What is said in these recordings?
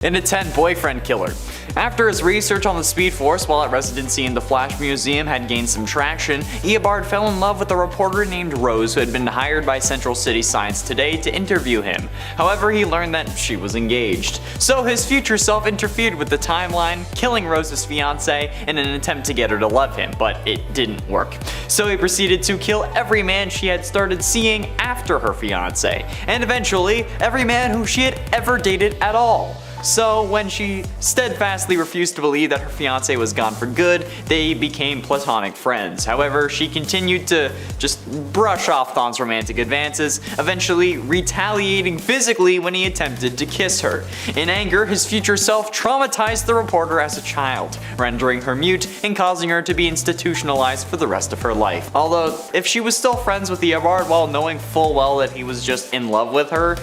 And a 10 boyfriend killer. After his research on the Speed Force while at residency in the Flash Museum had gained some traction, Eobard fell in love with a reporter named Rose who had been hired by Central City Science Today to interview him. However, he learned that she was engaged. So his future self interfered with the timeline, killing Rose's fiance in an attempt to get her to love him, but it didn't work. So he proceeded to kill every man she had started seeing after her fiance, and eventually every man who she had ever dated at all. So when she steadfastly refused to believe that her fiancé was gone for good, they became platonic friends. However, she continued to just brush off Thawne's romantic advances, eventually retaliating physically when he attempted to kiss her. In anger, his future self traumatized the reporter as a child, rendering her mute and causing her to be institutionalized for the rest of her life. Although, if she was still friends with Eobard while knowing full well that he was just in love with her,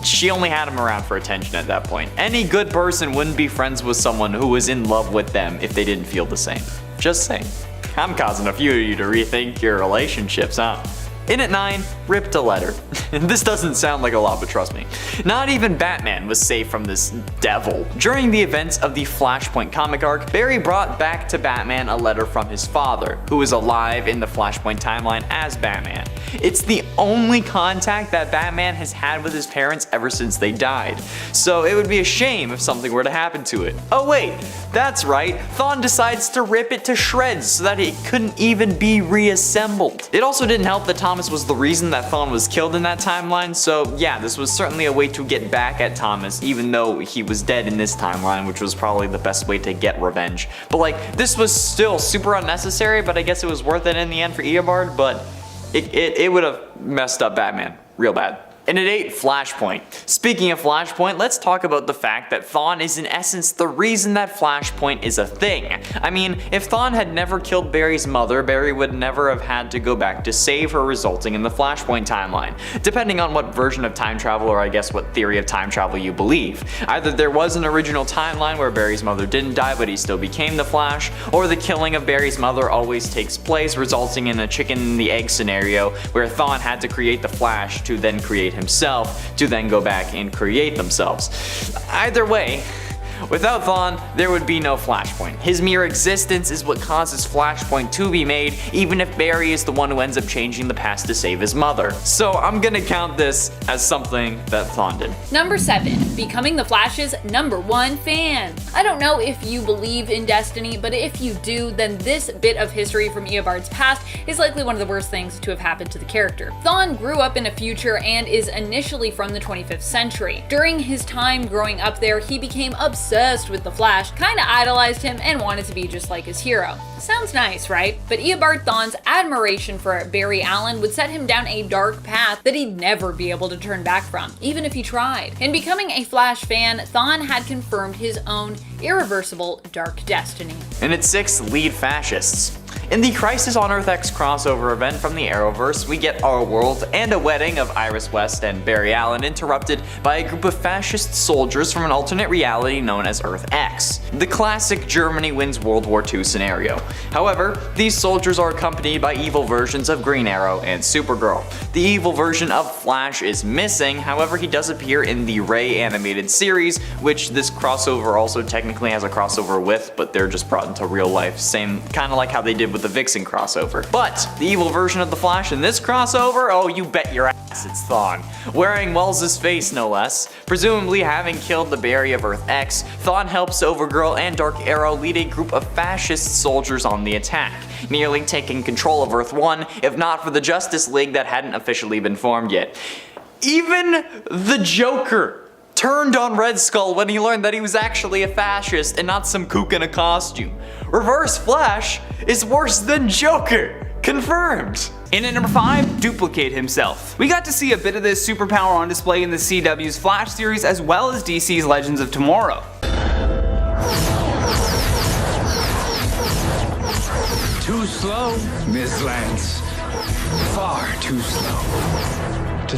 she only had him around for attention at that point. Any good person wouldn't be friends with someone who was in love with them if they didn't feel the same. Just saying. I'm causing a few of you to rethink your relationships, huh? In at 9, ripped a letter. This doesn't sound like a lot, but trust me. Not even Batman was safe from this devil. During the events of the Flashpoint comic arc, Barry brought back to Batman a letter from his father, who is alive in the Flashpoint timeline as Batman. It's the only contact that Batman has had with his parents ever since they died. So it would be a shame if something were to happen to it. Oh wait, that's right, Thawne decides to rip it to shreds so that it couldn't even be reassembled. It also didn't help that Thomas was the reason that Thawne was killed in that timeline, so yeah, this was certainly a way to get back at Thomas even though he was dead in this timeline, which was probably the best way to get revenge. But like, this was still super unnecessary, but I guess it was worth it in the end for Eobard, but it would have messed up Batman real bad. And at 8, Flashpoint. Speaking of Flashpoint, let's talk about the fact that Thawne is in essence the reason that Flashpoint is a thing. I mean, if Thawne had never killed Barry's mother, Barry would never have had to go back to save her, resulting in the Flashpoint timeline. Depending on what version of time travel, or I guess what theory of time travel you believe. Either there was an original timeline where Barry's mother didn't die but he still became the Flash, or the killing of Barry's mother always takes place, resulting in a chicken and the egg scenario where Thawne had to create the Flash to then create himself to then go back and create themselves. Either way, without Thawne, there would be no Flashpoint. His mere existence is what causes Flashpoint to be made, even if Barry is the one who ends up changing the past to save his mother. So I'm gonna count this as something that Thawne did. Number 7, becoming the Flash's #1 fan. I don't know if you believe in destiny, but if you do, then this bit of history from Eobard's past is likely one of the worst things to have happened to the character. Thawne grew up in a future and is initially from the 25th century. During his time growing up there, he became obsessed with the Flash, kinda idolized him, and wanted to be just like his hero. Sounds nice, right? But Eobard Thawne's admiration for Barry Allen would set him down a dark path that he'd never be able to turn back from, even if he tried. In becoming a Flash fan, Thawne had confirmed his own irreversible dark destiny. And at 6, lead fascists. In the Crisis on Earth X crossover event from the Arrowverse, we get our world and a wedding of Iris West and Barry Allen interrupted by a group of fascist soldiers from an alternate reality known as Earth X. The classic Germany wins World War II scenario. However, these soldiers are accompanied by evil versions of Green Arrow and Supergirl. The evil version of Flash is missing, however he does appear in the Ray animated series, which this crossover also technically has a crossover with, but they're just brought into real life. Same kinda like how they did with the Vixen crossover. But the evil version of the Flash in this crossover, oh you bet your ass it's Thawne. Wearing Wells' face no less. Presumably having killed the Barry of Earth X, Thawne helps Overgirl and Dark Arrow lead a group of fascist soldiers on the attack, nearly taking control of Earth 1 if not for the Justice League that hadn't officially been formed yet. Even the Joker turned on Red Skull when he learned that he was actually a fascist and not some kook in a costume. Reverse Flash is worse than Joker. Confirmed. In at number 5, duplicate himself. We got to see a bit of this superpower on display in the CW's Flash series as well as DC's Legends of Tomorrow. Too slow, Miss Lance. Far too slow.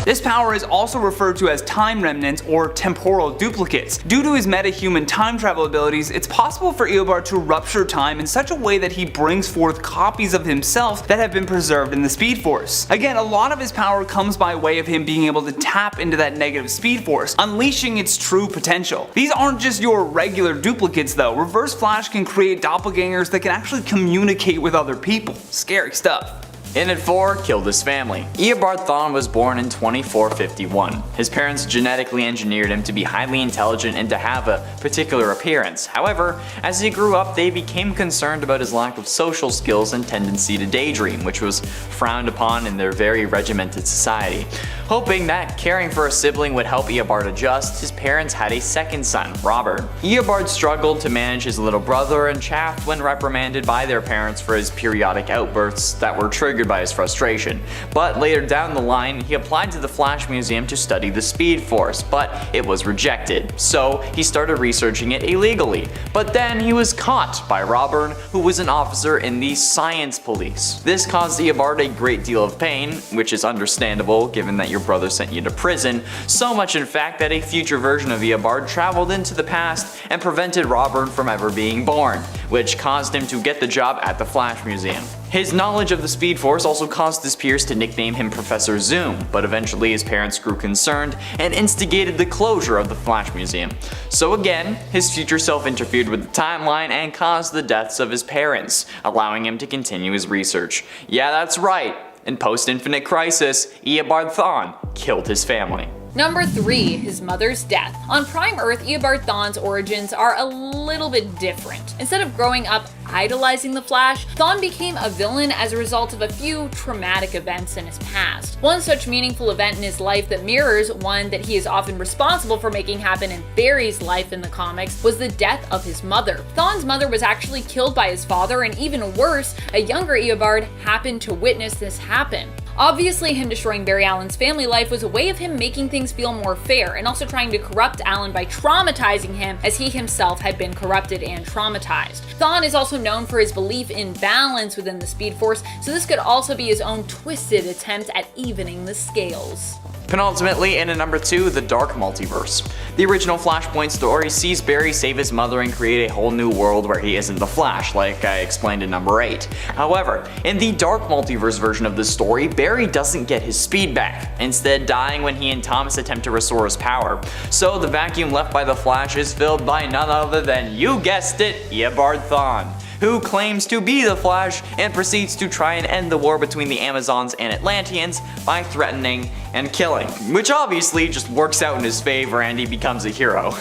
This power is also referred to as time remnants or temporal duplicates. Due to his metahuman time travel abilities, it's possible for Eobard to rupture time in such a way that he brings forth copies of himself that have been preserved in the Speed Force. Again, a lot of his power comes by way of him being able to tap into that negative Speed Force, unleashing its true potential. These aren't just your regular duplicates though. Reverse Flash can create doppelgangers that can actually communicate with other people. Scary stuff. In at 4, killed his family. Eobard Thawne was born in 2451. His parents genetically engineered him to be highly intelligent and to have a particular appearance. However, as he grew up, they became concerned about his lack of social skills and tendency to daydream, which was frowned upon in their very regimented society. Hoping that caring for a sibling would help Eobard adjust, his parents had a second son, Robert. Eobard struggled to manage his little brother and chaffed when reprimanded by their parents for his periodic outbursts that were triggered by his frustration. But later down the line, he applied to the Flash Museum to study the Speed Force, but it was rejected. So he started researching it illegally. But then he was caught by Robert, who was an officer in the Science Police. This caused Eobard a great deal of pain, which is understandable given that your brother sent you to prison. So much in fact that a future version of Eobard traveled into the past and prevented Robert from ever being born, which caused him to get the job at the Flash Museum. His knowledge of the Speed Force also caused his peers to nickname him Professor Zoom, but eventually his parents grew concerned and instigated the closure of the Flash Museum. So again, his future self interfered with the timeline and caused the deaths of his parents, allowing him to continue his research. Yeah, that's right. In post-Infinite Crisis, Eobard Thawne killed his family. Number 3, his mother's death. On Prime Earth, Eobard Thawne's origins are a little bit different. Instead of growing up idolizing the Flash, Thawne became a villain as a result of a few traumatic events in his past. One such meaningful event in his life that mirrors one that he is often responsible for making happen in Barry's life in the comics was the death of his mother. Thawne's mother was actually killed by his father, and even worse, a younger Eobard happened to witness this happen. Obviously, him destroying Barry Allen's family life was a way of him making things feel more fair, and also trying to corrupt Allen by traumatizing him as he himself had been corrupted and traumatized. Thawne is also known for his belief in balance within the Speed Force, so this could also be his own twisted attempt at evening the scales. Penultimately, in at number 2, the Dark Multiverse. The original Flashpoint story sees Barry save his mother and create a whole new world where he isn't the Flash, like I explained in number 8. However, in the Dark Multiverse version of the story, Barry doesn't get his speed back, instead dying when he and Thomas attempt to restore his power. So the vacuum left by the Flash is filled by none other than, you guessed it, Eobard Thawne, who claims to be the Flash and proceeds to try and end the war between the Amazons and Atlanteans by threatening and killing, which obviously just works out in his favor and he becomes a hero.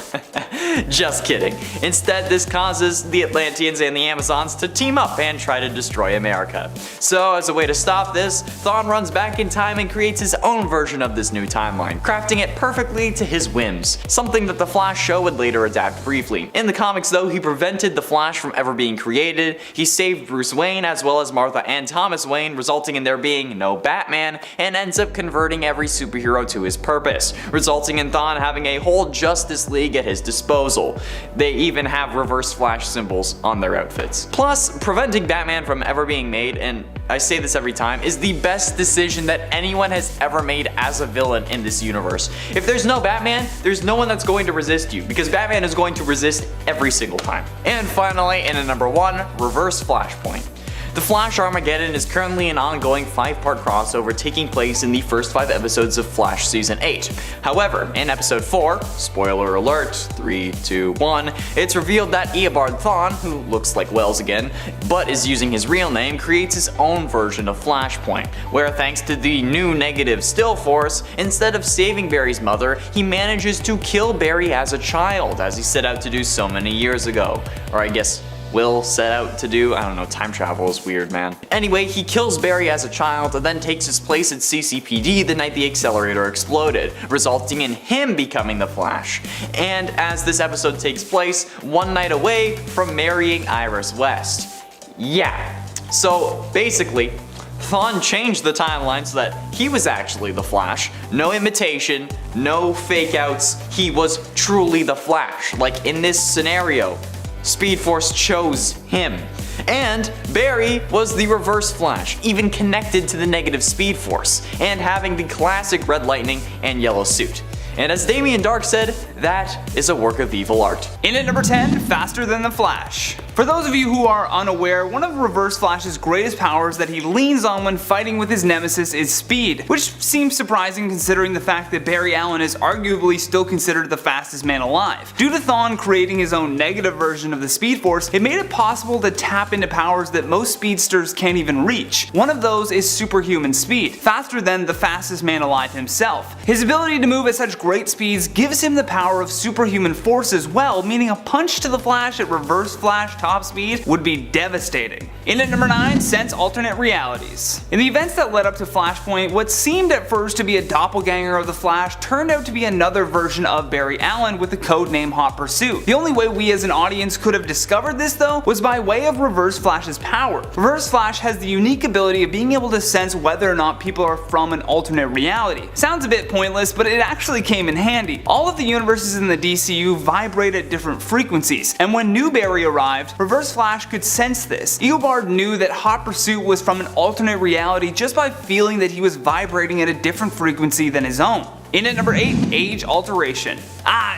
Just kidding. Instead, this causes the Atlanteans and the Amazons to team up and try to destroy America. So as a way to stop this, Thawne runs back in time and creates his own version of this new timeline, crafting it perfectly to his whims, something that the Flash show would later adapt briefly. In the comics though, he prevented the Flash from ever being created, he saved Bruce Wayne as well as Martha and Thomas Wayne, resulting in there being no Batman, and ends up converting every superhero to his purpose, resulting in Thawne having a whole Justice League at his disposal. They even have reverse Flash symbols on their outfits. Plus, preventing Batman from ever being made, and I say this every time, is the best decision that anyone has ever made as a villain in this universe. If there's no Batman, there's no one that's going to resist you, because Batman is going to resist every single time. And finally, in at number 1, reverse Flashpoint. The Flash Armageddon is currently an ongoing 5-part crossover taking place in the first 5 episodes of Flash Season 8. However, in episode 4, spoiler alert, 3, 2, 1, it's revealed that Eobard Thawne, who looks like Wells again, but is using his real name, creates his own version of Flashpoint, where thanks to the new negative still force, instead of saving Barry's mother, he manages to kill Barry as a child, as he set out to do so many years ago. Or I guess Will set out to do. I don't know, time travel is weird, man. Anyway, he kills Barry as a child and then takes his place at CCPD the night the accelerator exploded, resulting in him becoming the Flash. And as this episode takes place, one night away from marrying Iris West. Yeah, so basically, Thawne changed the timeline so that he was actually the Flash. No imitation, no fake outs, he was truly the Flash. Like in this scenario, Speed Force chose him. And Barry was the Reverse Flash, even connected to the negative Speed Force, and having the classic red lightning and yellow suit. And as Damien Dark said, that is a work of evil art. In at number 10, faster than the Flash. For those of you who are unaware, one of Reverse Flash's greatest powers that he leans on when fighting with his nemesis is speed, which seems surprising considering the fact that Barry Allen is arguably still considered the fastest man alive. Due to Thawne creating his own negative version of the Speed Force, it made it possible to tap into powers that most speedsters can't even reach. One of those is superhuman speed, faster than the fastest man alive himself. His ability to move at such great speeds gives him the power of superhuman force as well, meaning a punch to the Flash at Reverse Flash top speed would be devastating. In at number 9, sense alternate realities. In the events that led up to Flashpoint, what seemed at first to be a doppelganger of the Flash turned out to be another version of Barry Allen with the codename Hot Pursuit. The only way we as an audience could have discovered this though was by way of Reverse Flash's power. Reverse Flash has the unique ability of being able to sense whether or not people are from an alternate reality. Sounds a bit pointless, but it actually came in handy. All of the universes in the DCU vibrate at different frequencies, and when New Barry arrived, Reverse Flash could sense this. Eobard knew that Hot Pursuit was from an alternate reality just by feeling that he was vibrating at a different frequency than his own. In at number 8, Age Alteration.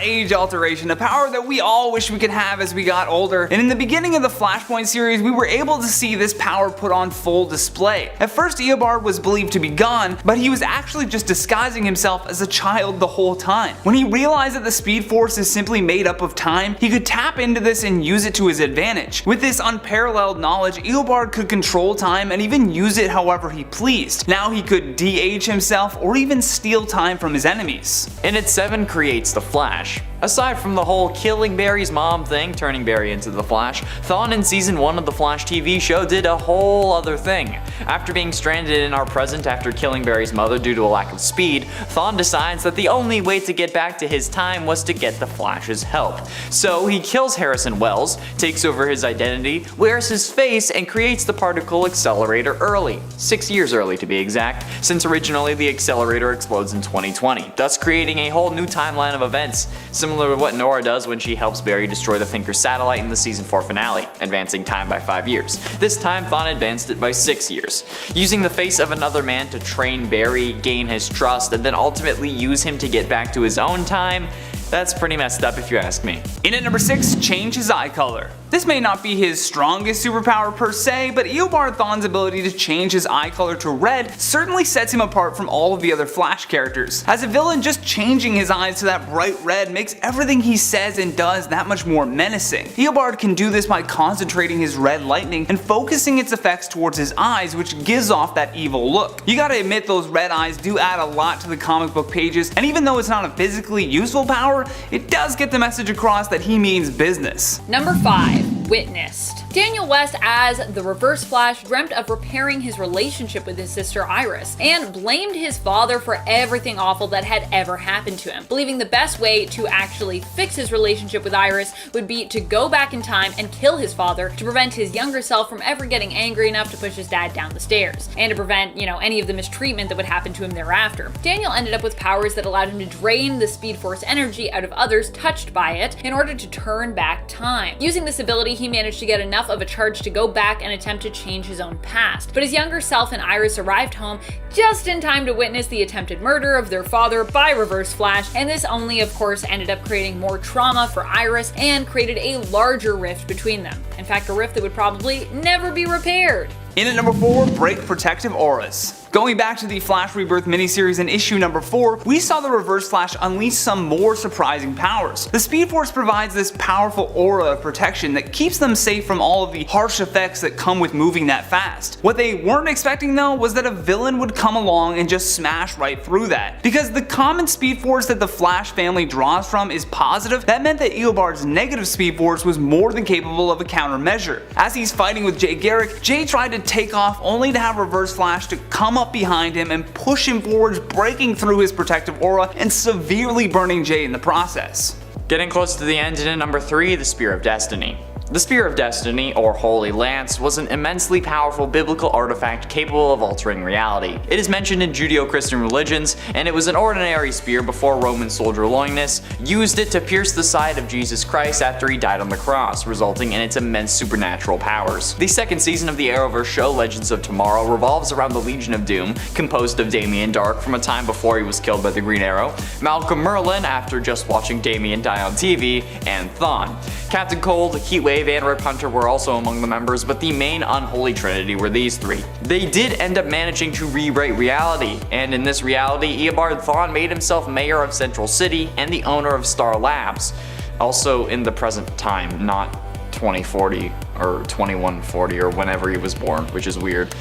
Age Alteration, a power that we all wish we could have as we got older, and in the beginning of the Flashpoint series we were able to see this power put on full display. At first Eobard was believed to be gone, but he was actually just disguising himself as a child the whole time. When he realized that the Speed Force is simply made up of time, he could tap into this and use it to his advantage. With this unparalleled knowledge, Eobard could control time and even use it however he pleased. Now he could de-age himself or even steal time from his enemies. In at 7 creates the Flash. Aside from the whole killing Barry's mom thing, turning Barry into the Flash, Thawne in season 1 of the Flash TV show did a whole other thing. After being stranded in our present after killing Barry's mother due to a lack of speed, Thawne decides that the only way to get back to his time was to get the Flash's help. So he kills Harrison Wells, takes over his identity, wears his face, and creates the particle accelerator early. 6 years early to be exact, since originally the accelerator explodes in 2020, thus creating a whole new timeline of events, similar to what Nora does when she helps Barry destroy the Thinker satellite in the season 4 finale, advancing time by 5 years. This time Thawne advanced it by 6 years. Using the face of another man to train Barry, gain his trust, and then ultimately use him to get back to his own time, that's pretty messed up if you ask me. In at number 6, change his eye color. This may not be his strongest superpower per se, but Eobard Thawne's ability to change his eye color to red certainly sets him apart from all of the other Flash characters. As a villain, just changing his eyes to that bright red makes everything he says and does that much more menacing. Eobard can do this by concentrating his red lightning and focusing its effects towards his eyes, which gives off that evil look. You gotta admit those red eyes do add a lot to the comic book pages, and even though it's not a physically useful power, it does get the message across that he means business. Number 5. Witnessed. Daniel West as the Reverse Flash dreamt of repairing his relationship with his sister Iris, and blamed his father for everything awful that had ever happened to him, believing the best way to actually fix his relationship with Iris would be to go back in time and kill his father to prevent his younger self from ever getting angry enough to push his dad down the stairs, and to prevent, any of the mistreatment that would happen to him thereafter. Daniel ended up with powers that allowed him to drain the Speed Force energy out of others touched by it in order to turn back time. Using this ability, he managed to get enough of a charge to go back and attempt to change his own past. But his younger self and Iris arrived home just in time to witness the attempted murder of their father by Reverse Flash, and this only of course ended up creating more trauma for Iris and created a larger rift between them. In fact, a rift that would probably never be repaired. In at number 4, break protective auras. Going back to the Flash Rebirth miniseries in issue number 4, we saw the Reverse Flash unleash some more surprising powers. The Speed Force provides this powerful aura of protection that keeps them safe from all of the harsh effects that come with moving that fast. What they weren't expecting though was that a villain would come along and just smash right through that. Because the common Speed Force that the Flash family draws from is positive, that meant that Eobard's negative Speed Force was more than capable of a countermeasure. As he's fighting with Jay Garrick, Jay tried to take off only to have Reverse Flash to come up behind him and push him forwards, breaking through his protective aura and severely burning Jay in the process. Getting close to the end, and at number 3, the Spear of Destiny. The Spear of Destiny, or Holy Lance, was an immensely powerful biblical artifact capable of altering reality. It is mentioned in Judeo-Christian religions, and it was an ordinary spear before Roman soldier Longinus used it to pierce the side of Jesus Christ after he died on the cross, resulting in its immense supernatural powers. The second season of the Arrowverse show Legends of Tomorrow revolves around the Legion of Doom, composed of Damien Darhk from a time before he was killed by the Green Arrow, Malcolm Merlyn after just watching Damien die on TV, and Thawne. Captain Cold, Heatwave, and Rip Hunter were also among the members, but the main unholy trinity were these three. They did end up managing to rewrite reality, and in this reality, Eobard Thawne made himself mayor of Central City and the owner of Star Labs. Also in the present time, not 2040 or 2140 or whenever he was born, which is weird.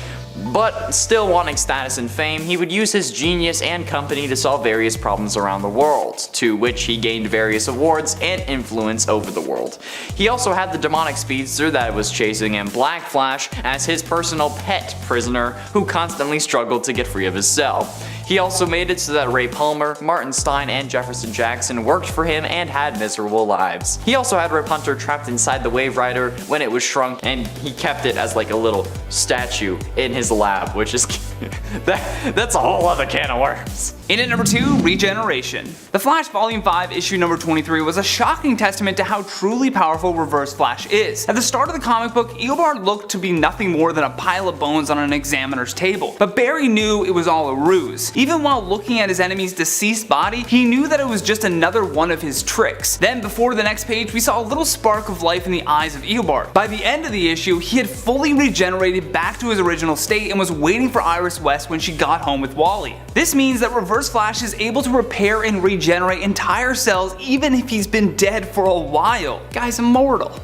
But still wanting status and fame, he would use his genius and company to solve various problems around the world, to which he gained various awards and influence over the world. He also had the demonic speedster that was chasing him, Black Flash, as his personal pet prisoner who constantly struggled to get free of his cell. He also made it so that Ray Palmer, Martin Stein, and Jefferson Jackson worked for him and had miserable lives. He also had Rip Hunter trapped inside the Wave Rider when it was shrunk, and he kept it as like a little statue in his lab, which is that's a whole other can of worms. In at number 2, Regeneration. The Flash Volume 5, issue number 23 was a shocking testament to how truly powerful Reverse Flash is. At the start of the comic book, Eobard looked to be nothing more than a pile of bones on an examiner's table, but Barry knew it was all a ruse. Even while looking at his enemy's deceased body, he knew that it was just another one of his tricks. Then before the next page, we saw a little spark of life in the eyes of Eobard. By the end of the issue, he had fully regenerated back to his original state and was waiting for Iris West when she got home with Wally. This means that Reverse Flash is able to repair and regenerate entire cells even if he's been dead for a while. Guy's immortal.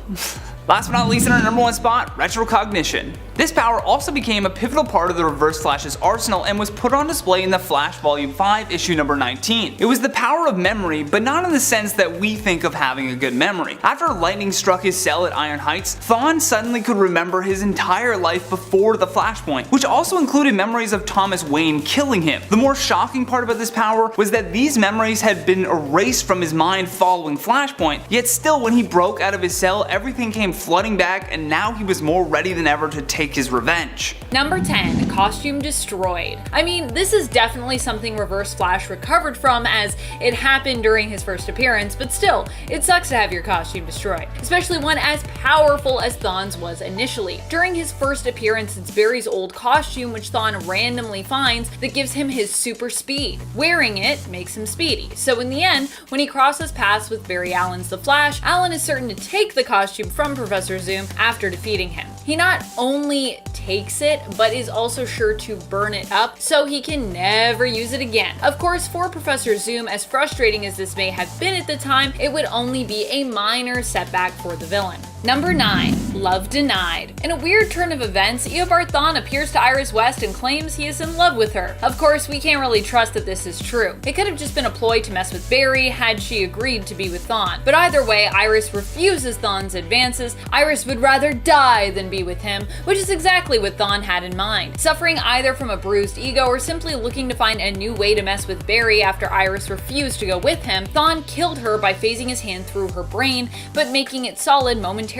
Last but not least, in our number 1 spot, Retrocognition. This power also became a pivotal part of the Reverse Flash's arsenal and was put on display in the Flash Volume 5, issue number 19. It was the power of memory, but not in the sense that we think of having a good memory. After lightning struck his cell at Iron Heights, Thawne suddenly could remember his entire life before the Flashpoint, which also included memories of Thomas Wayne killing him. The more shocking part about this power was that these memories had been erased from his mind following Flashpoint, yet still when he broke out of his cell, everything came flooding back, and now he was more ready than ever to take his revenge. Number 10, Costume Destroyed. I mean, this is definitely something Reverse Flash recovered from as it happened during his first appearance, but still, it sucks to have your costume destroyed, especially one as powerful as Thawne's was initially. During his first appearance, it's Barry's old costume which Thawne randomly finds that gives him his super speed. Wearing it makes him speedy, so in the end, when he crosses paths with Barry Allen's The Flash, Allen is certain to take the costume from Professor Zoom after defeating him. He not only takes it, but is also sure to burn it up so he can never use it again. Of course, for Professor Zoom, as frustrating as this may have been at the time, it would only be a minor setback for the villain. Number 9, Love Denied. In a weird turn of events, Eobard Thawne appears to Iris West and claims he is in love with her. Of course, we can't really trust that this is true. It could have just been a ploy to mess with Barry had she agreed to be with Thawne. But either way, Iris refuses Thawne's advances. Iris would rather die than be with him, which is exactly what Thawne had in mind. Suffering either from a bruised ego or simply looking to find a new way to mess with Barry after Iris refused to go with him, Thawne killed her by phasing his hand through her brain, but making it solid momentarily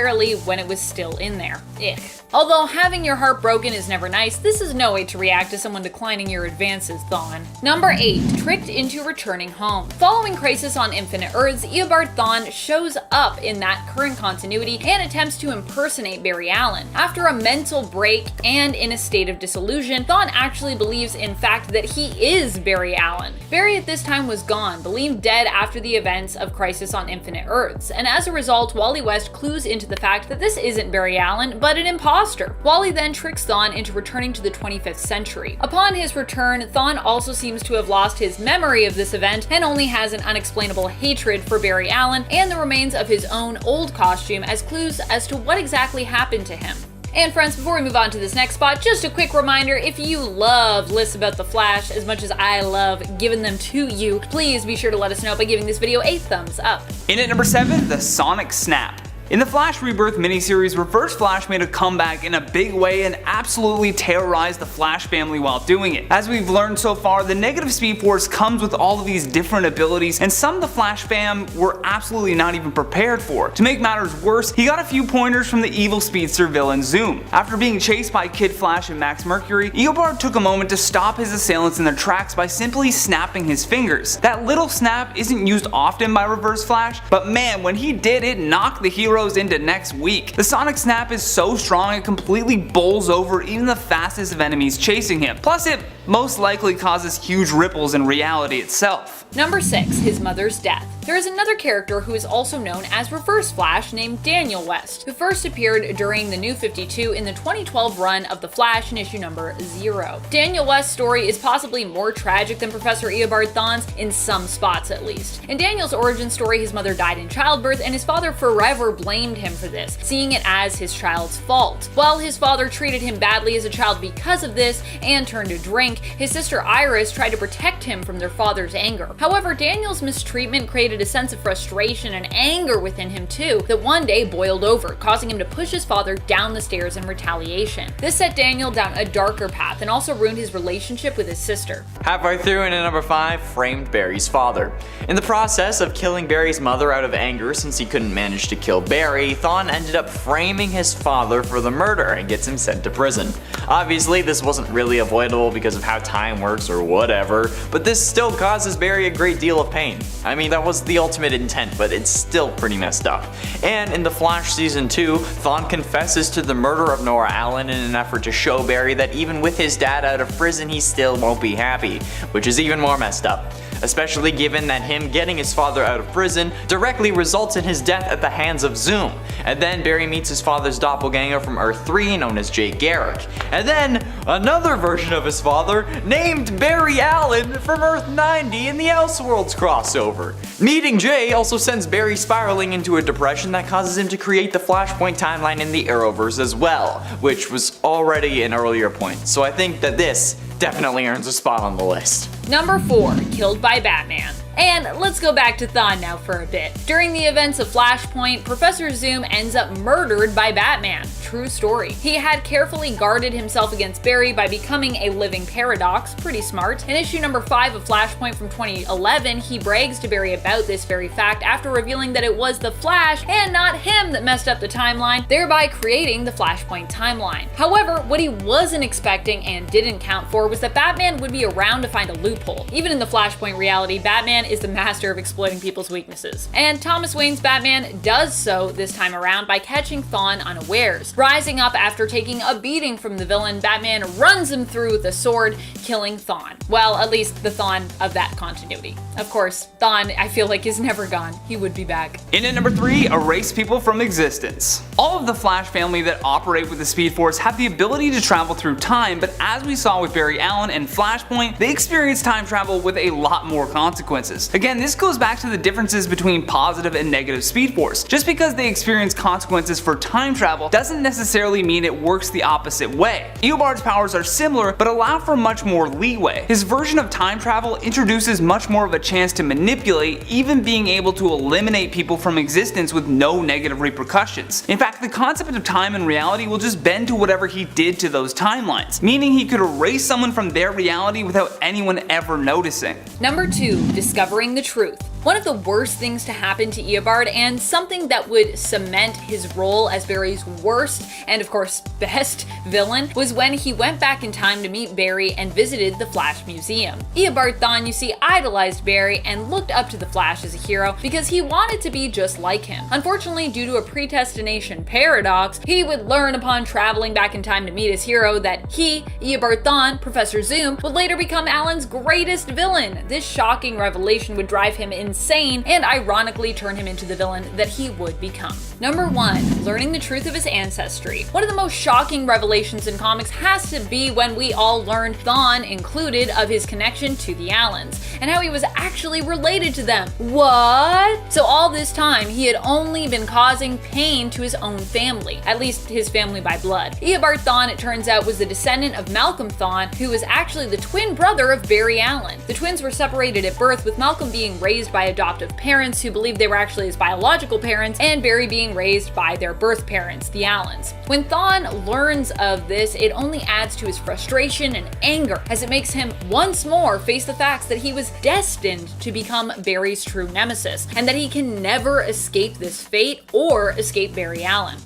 when it was still in there. Ick. Although having your heart broken is never nice, this is no way to react to someone declining your advances, Thawne. Number 8, Tricked into Returning Home. Following Crisis on Infinite Earths, Eobard Thawne shows up in that current continuity and attempts to impersonate Barry Allen. After a mental break and in a state of disillusion, Thawne actually believes in fact that he is Barry Allen. Barry at this time was gone, believed dead after the events of Crisis on Infinite Earths, and as a result, Wally West clues into the fact that this isn't Barry Allen, but an imposter. Wally then tricks Thawne into returning to the 25th century. Upon his return, Thawne also seems to have lost his memory of this event and only has an unexplainable hatred for Barry Allen and the remains of his own old costume as clues as to what exactly happened to him. And friends, before we move on to this next spot, just a quick reminder, if you love lists about the Flash as much as I love giving them to you, please be sure to let us know by giving this video a thumbs up. In at number 7, the Sonic Snap. In the Flash Rebirth miniseries, Reverse Flash made a comeback in a big way and absolutely terrorized the Flash family while doing it. As we've learned so far, the negative Speed Force comes with all of these different abilities, and some the Flash fam were absolutely not even prepared for. To make matters worse, he got a few pointers from the evil speedster villain Zoom. After being chased by Kid Flash and Max Mercury, Eobard took a moment to stop his assailants in their tracks by simply snapping his fingers. That little snap isn't used often by Reverse Flash, but man, when he did, it knocked the heroes into next week. The Sonic Snap is so strong it completely bowls over even the fastest of enemies chasing him. Plus, it most likely causes huge ripples in reality itself. Number 6. His mother's death. There is another character who is also known as Reverse Flash named Daniel West, who first appeared during the New 52 in the 2012 run of The Flash in issue number 0. Daniel West's story is possibly more tragic than Professor Eobard Thawne's, in some spots at least. In Daniel's origin story, his mother died in childbirth and his father forever blamed him for this, seeing it as his child's fault. While his father treated him badly as a child because of this and turned to drink, his sister Iris tried to protect him from their father's anger. However, Daniel's mistreatment created a sense of frustration and anger within him too that one day boiled over, causing him to push his father down the stairs in retaliation. This set Daniel down a darker path and also ruined his relationship with his sister. Halfway through, and at number 5, framed Barry's father. In the process of killing Barry's mother out of anger since he couldn't manage to kill Barry, Thawne ended up framing his father for the murder and gets him sent to prison. Obviously, this wasn't really avoidable because of how time works or whatever, but this still causes Barry a great deal of pain. I mean, that was the ultimate intent, but it's still pretty messed up. And in The Flash Season 2, Thawne confesses to the murder of Nora Allen in an effort to show Barry that even with his dad out of prison, he still won't be happy, which is even more messed up. Especially given that him getting his father out of prison directly results in his death at the hands of Zoom. And then Barry meets his father's doppelganger from Earth 3 known as Jay Garrick. And then another version of his father named Barry Allen from Earth 90 in the Elseworlds crossover. Meeting Jay also sends Barry spiraling into a depression that causes him to create the Flashpoint timeline in the Arrowverse as well, which was already an earlier point. So I think that this definitely earns a spot on the list. Number 4. Killed by Batman. And let's go back to Thawne now for a bit. During the events of Flashpoint, Professor Zoom ends up murdered by Batman. True story. He had carefully guarded himself against Barry by becoming a living paradox. Pretty smart. In issue number 5 of Flashpoint from 2011, he brags to Barry about this very fact after revealing that it was the Flash and not him that messed up the timeline, thereby creating the Flashpoint timeline. However, what he wasn't expecting and didn't count for was that Batman would be around to find a loophole. Even in the Flashpoint reality, Batman is the master of exploiting people's weaknesses. And Thomas Wayne's Batman does so this time around by catching Thawne unawares. Rising up after taking a beating from the villain, Batman runs him through with a sword, killing Thawne. Well, at least the Thawne of that continuity. Of course, Thawne, I feel like, is never gone. He would be back. In at number 3, erase people from existence. All of the Flash family that operate with the Speed Force have the ability to travel through time, but as we saw with Barry Allen and Flashpoint, they experience time travel with a lot more consequences. Again, this goes back to the differences between positive and negative Speed Force. Just because they experience consequences for time travel doesn't necessarily mean it works the opposite way. Eobard's powers are similar, but allow for much more leeway. His version of time travel introduces much more of a chance to manipulate, even being able to eliminate people from existence with no negative repercussions. In fact, the concept of time and reality will just bend to whatever he did to those timelines, meaning he could erase someone from their reality without anyone ever noticing. Number 2. Discovering the truth. One of the worst things to happen to Eobard, and something that would cement his role as Barry's worst and of course best villain, was when he went back in time to meet Barry and visited the Flash Museum. Eobard Thawne, you see, idolized Barry and looked up to the Flash as a hero because he wanted to be just like him. Unfortunately, due to a predestination paradox, he would learn upon traveling back in time to meet his hero that he, Eobard Thawne, Professor Zoom, would later become Alan's greatest villain. This shocking revelation would drive him insane and ironically turn him into the villain that he would become. Number 1. Learning the truth of his ancestry. One of the most shocking revelations in comics has to be when we all learned, Thawne included, of his connection to the Allens, and how he was actually related to them. What? So all this time, he had only been causing pain to his own family, at least his family by blood. Eobard Thawne, it turns out, was the descendant of Malcolm Thawne, who was actually the twin brother of Barry Allen. The twins were separated at birth, with Malcolm being raised by by adoptive parents who believed they were actually his biological parents, and Barry being raised by their birth parents, the Allens. When Thawne learns of this, it only adds to his frustration and anger, as it makes him once more face the facts that he was destined to become Barry's true nemesis, and that he can never escape this fate or escape Barry Allen.